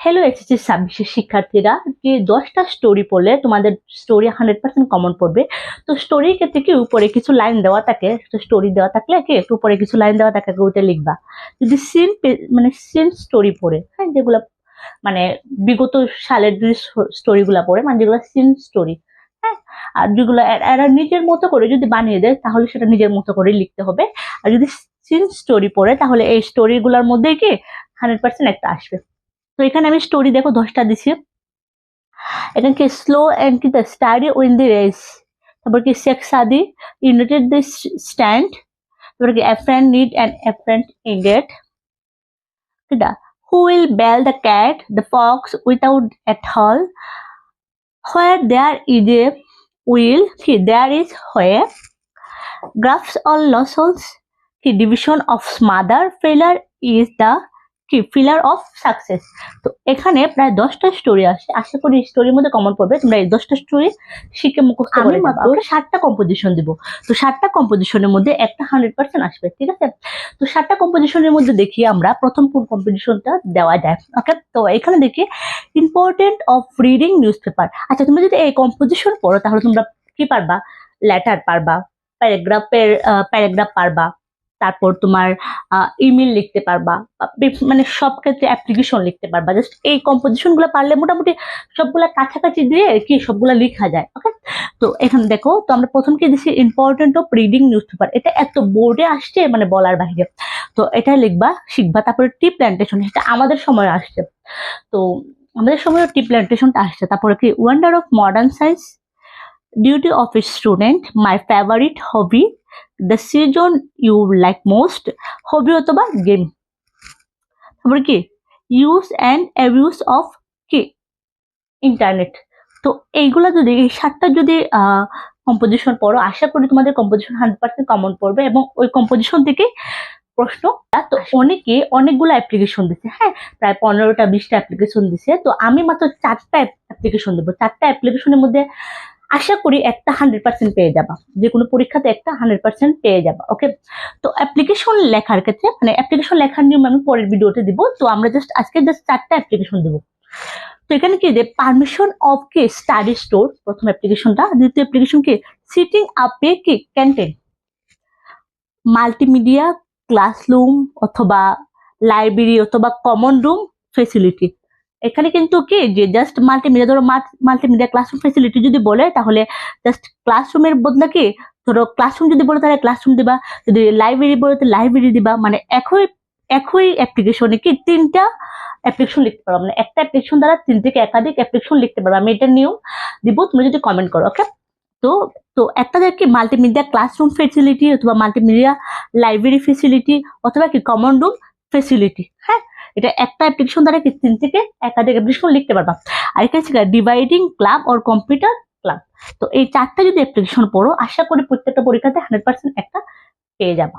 Hello SSC 26 শিক্ষার্থীরা, যে 10টা স্টোরি পড়লে তোমাদের স্টোরি 100% কমন পড়বে। তো স্টোরির ক্ষেত্রে কি উপরে কিছু লাইন দেওয়া থাকে, স্টোরি দেওয়া থাকলে কি একটু উপরে কিছু লাইন দেওয়া থাকে, ওইটা লিখবা। যদি সিন স্টোরি পড়ে, হ্যাঁ, যেগুলো মানে বিগত সালের যে স্টোরিগুলা পড়ে, মানে যেগুলো সিন স্টোরি, হ্যাঁ, আর যেগুলো এরা নিজের মতো করে যদি বানিয়ে দেয় তাহলে সেটা নিজের মতো করে লিখতে হবে। আর যদি সিন স্টোরি পড়ে তাহলে এই স্টোরিগুলোর মধ্যে কি 100% একটা আসবে। তো এখানে আমি স্টোরি দেখো 10টা দিছি। এখানে কি স্লো এন্ড কি the steady win the race, তারপর কি শেখ সাদি ইউনাইটেড দ্য স্ট্যান্ড, তারপর কি a friend need and a friend indeed, ঠিক আছে। Who will bell the cat the fox without at hall, where there is a will কি দেয়ার ইজ হোয়ার, গ্রাফস অল লসলস কি ডিভিশন অফ স্মাদার, ফেলার ইজ দ্য কি ফিলার অফ সাকসেস। তো এখানে প্রায় 10টা স্টোরি আসে, আশা করি স্টোরির মধ্যে কমন পড়বে। তোমরা এই 10টা স্টোরি শিখে মুখস্থ করে যাবে। মাত্র 7টা কম্পোজিশন দিব, তো 7টা কম্পোজিশনের মধ্যে একটা 100% আসবে, ঠিক আছে। তো 7টা কম্পোজিশনের মধ্যে দেখি আমরা প্রথম কোন কম্পোজিশনটা দেওয়া যায়। ওকে, তো এখানে দেখি important of reading news paper. আচ্ছা, তুমি যদি এই কম্পোজিশন পড়ো তাহলে তোমরা কি পারবা? লেটার পারবা, প্যারাগ্রাফ পারবা, তারপর তোমার ইমেল লিখতে পারবা, মানে সব ক্ষেত্রে অ্যাপ্লিকেশন লিখতে পারবা। জাস্ট এই কম্পোজিশন গুলো পারলে মোটামুটি সবগুলা কাছাকাছি দিয়ে কি সবগুলা লেখা যায়। ওকে, তো এখানে দেখো, তো আমরা প্রথম কি দিচ্ছি important of reading news paper. এটা এত বোর্ডে আসছে মানে বলার বাইরে। তো এটা লিখবা, শিখবা। তারপরে টি প্ল্যান্টেশন, এটা আমাদের সময় আসছে, তো আমাদের সময় টি প্ল্যান্টেশনটা আসছে। তারপরে কি wonder of modern science, duty of a student, my favourite hobby, the season you like most, hobby অথবা গেম। তারপরে কি ইউজ অ্যান্ড অ্যাবিউজ অফ কি ইন্টারনেট। তো এইগুলা যদি এই 7টা যদি কম্পোজিশন পড়ো, আশা করি তোমাদের কম্পোজিশন 100% কমন পড়বে এবং ওই কম্পোজিশন থেকে প্রশ্ন। তো অনেকে অনেকগুলো অ্যাপ্লিকেশন দিচ্ছে, হ্যাঁ, প্রায় 15টা 20টা অ্যাপ্লিকেশন দিছে। তো আমি মাত্র 4টা অ্যাপ্লিকেশন দেবো। 4টা অ্যাপ্লিকেশনের মধ্যে আশা করি একটা 100% পেয়ে যাবা, যে কোনো পরীক্ষাতে একটা 100% পেয়ে যাবা। ওকে, তো অ্যাপ্লিকেশন লেখার ক্ষেত্রে মানে অ্যাপ্লিকেশন লেখার নিয়ম আমি পরের ভিডিওতে দিব। তো আমরা আজকে 4টা অ্যাপ্লিকেশন দিব। তো এখানে কি যে পারমিশন অফ কি স্টাডি স্টোর, প্রথম অ্যাপ্লিকেশনটা। দ্বিতীয় অ্যাপ্লিকেশন কি সিটিং আপে কি ক্যান্টিন, মাল্টিমিডিয়া ক্লাসরুম অথবা লাইব্রেরি অথবা কমন রুম ফেসিলিটি। এখানে কিন্তু কি যে জাস্ট মাল্টিমিডিয়া, ধরো মাল্টিমিডিয়া ক্লাসরুম ফেসিলিটি যদি বলে তাহলে জাস্ট ক্লাসরুমের বদলে কি, ধরো ক্লাসরুম যদি বলে তাহলে ক্লাসরুম দিবা, যদি লাইব্রেরি বলে তো লাইব্রেরি দিবা। মানে একই অ্যাপ্লিকেশনে কি 3টা অ্যাপ্লিকেশন লিখতে পারবা, মানে একটা অ্যাপ্লিকেশন দ্বারা 3 থেকে একাধিক অ্যাপ্লিকেশন লিখতে পারবা। আমি এটা নিয়েও দিব, তুমি যদি কমেন্ট করো। ওকে, তো তো একটা কি মাল্টিমিডিয়া ক্লাসরুম ফেসিলিটি অথবা মাল্টিমিডিয়া লাইব্রেরি ফেসিলিটি অথবা কি কমন রুম ফেসিলিটি, হ্যাঁ, এটা একটা অ্যাপ্লিকেশন দ্বারা কি 3 থেকে একাধিক অ্যাপ্লিকেশন লিখতে পারবা। আর এখানে ছিল dividing club or computer club. তো এই 4টা যদি অ্যাপ্লিকেশন পড়ো, আশা করি প্রত্যেকটা পরীক্ষাতে 100% একটা পেয়ে যাবা।